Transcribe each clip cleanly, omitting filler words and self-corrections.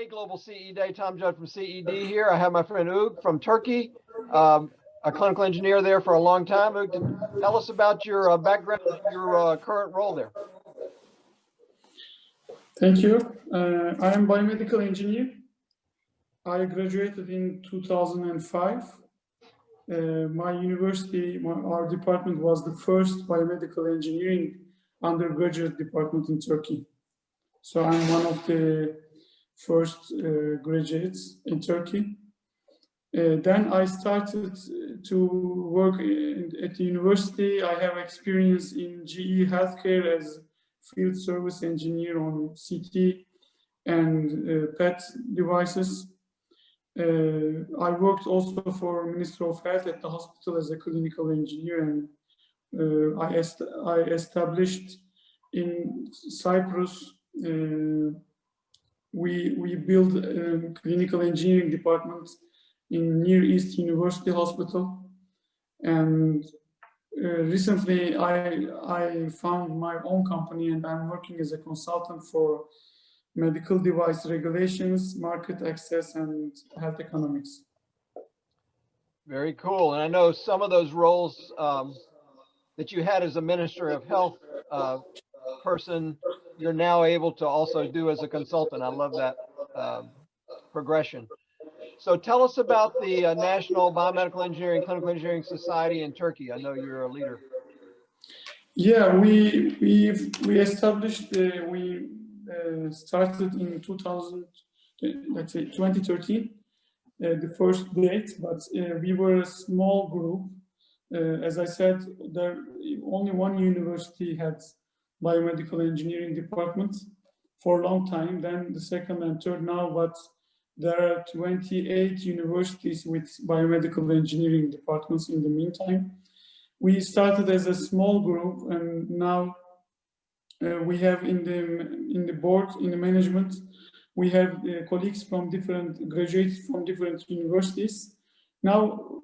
Hey, Global CE Day, Tom Judd from CED here. I have my friend Ugur from Turkey, a clinical engineer there for a long time. Ugur, tell us about your background, your current role there. Thank you. I am biomedical engineer. I graduated in 2005. My university, our department was the first biomedical engineering undergraduate department in Turkey. So I'm one of the first graduates in Turkey. Then I started to work at the university. I have experience in GE Healthcare as field service engineer on CT and PET devices. I worked also for Ministry of Health at the hospital as a clinical engineer, and I established in Cyprus. We built a clinical engineering department in Near East University Hospital, and recently I found my own company, and I'm working as a consultant for medical device regulations, market access, and health economics. Very cool. And I know some of those roles that you had as a Minister of Health person, you're now able to also do as a consultant. I love that progression. So tell us about the National Biomedical Engineering, Clinical Engineering Society in Turkey. I know you're a leader. Yeah, we established, we started in 2013, the first date, but we were a small group. As I said, only one university had biomedical engineering department for a long time, then the second and third now, but there are 28 universities with biomedical engineering departments in the meantime. We started as a small group, and now we have in the board, in the management, we have colleagues from graduates from different universities. Now,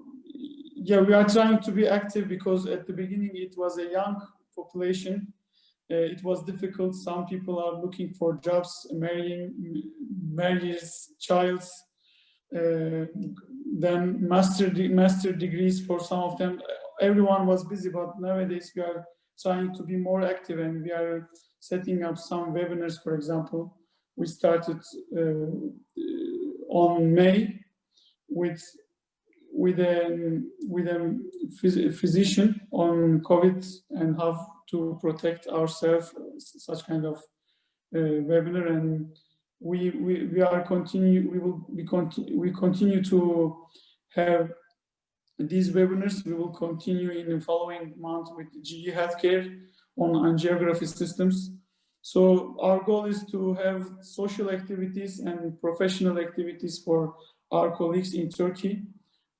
yeah, we are trying to be active because at the beginning it was a young population. It was difficult. Some people are looking for jobs, marriages, childs, then master degrees for some of them. Everyone was busy, but nowadays we are trying to be more active, and we are setting up some webinars. For example, we started on May with a physician on COVID and how to protect ourselves, such kind of webinar, and we continue to have these webinars. We will continue in the following month with GE Healthcare on angiography systems. So our goal is to have social activities and professional activities for our colleagues in Turkey.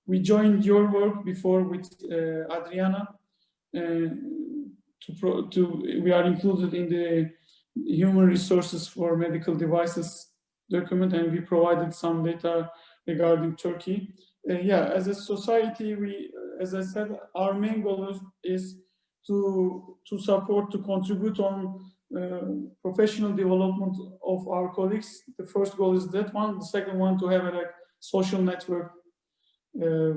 We joined your work before with Adriana. We are included in the human resources for medical devices document, and we provided some data regarding Turkey. Yeah, as a society, as I said, our main goal is to support, to contribute on professional development of our colleagues. The first goal is that one. The second one, to have a social network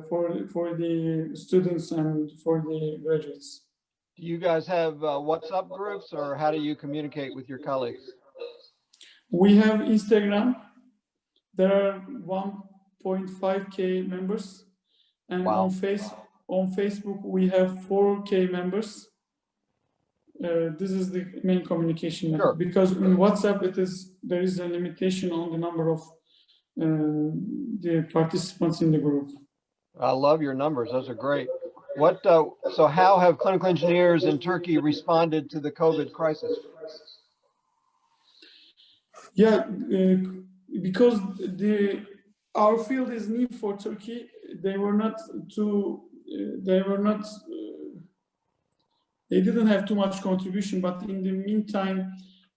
for the students and for the graduates. Do you guys have WhatsApp groups, or how do you communicate with your colleagues? We have Instagram. There are 1.5K members, and wow. on Facebook we have 4K members. This is the main communication. Sure. Because in WhatsApp there is a limitation on the number of the participants in the group. I love your numbers; those are great. So how have clinical engineers in Turkey responded to the COVID crisis? Yeah, because our field is new for Turkey. They didn't have too much contribution, but in the meantime,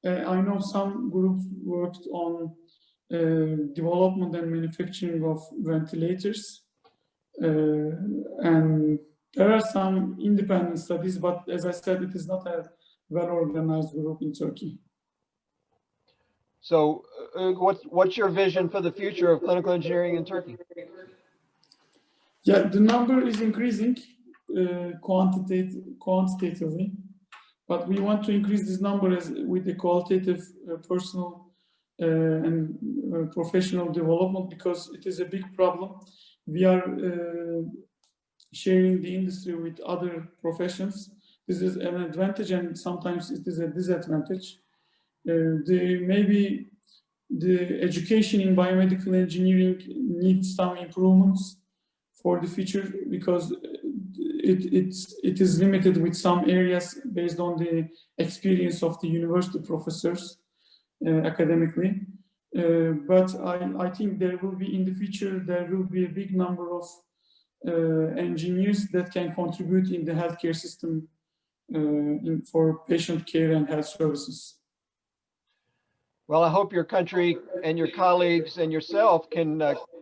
I know some groups worked on development and manufacturing of ventilators, and there are some independent studies, but as I said, it is not a well-organized group in Turkey. So what's your vision for the future of clinical engineering in Turkey? Yeah, the number is increasing quantitatively, but we want to increase this number with the qualitative personal and professional development, because it is a big problem. We are sharing the industry with other professions. This is an advantage, and sometimes it is a disadvantage. Maybe the education in biomedical engineering needs some improvements for the future, because it is limited with some areas based on the experience of the university professors academically. But I think there will be, in the future, there will be a big number of engineers that can contribute in the healthcare system for patient care and health services. Well, I hope your country and your colleagues and yourself can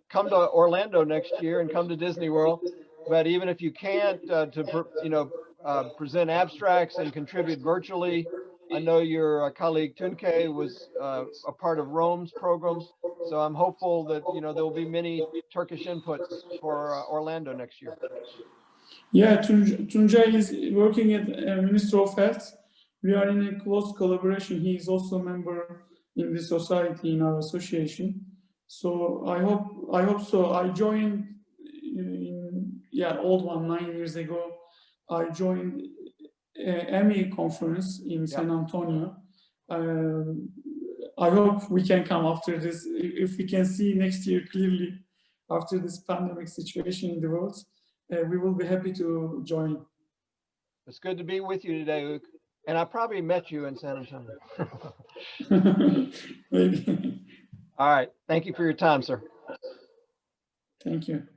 come to Orlando next year and come to Disney World. But even if you can't, present abstracts and contribute virtually. I know your colleague Tunke was a part of Rome's program, so I'm hopeful that there will be many Turkish inputs for Orlando next year. Yeah, Tuncay is working at Ministry of Health. We are in a close collaboration. He is also a member in the society, in our association. So I hope so. I joined old one 9 years ago. I joined EMI conference in San Antonio. I hope we can come after this. If we can see next year clearly after this pandemic situation in the world, we will be happy to join. It's good to be with you today, Ugur. And I probably met you in San Antonio. Maybe. All right. Thank you for your time, sir. Thank you.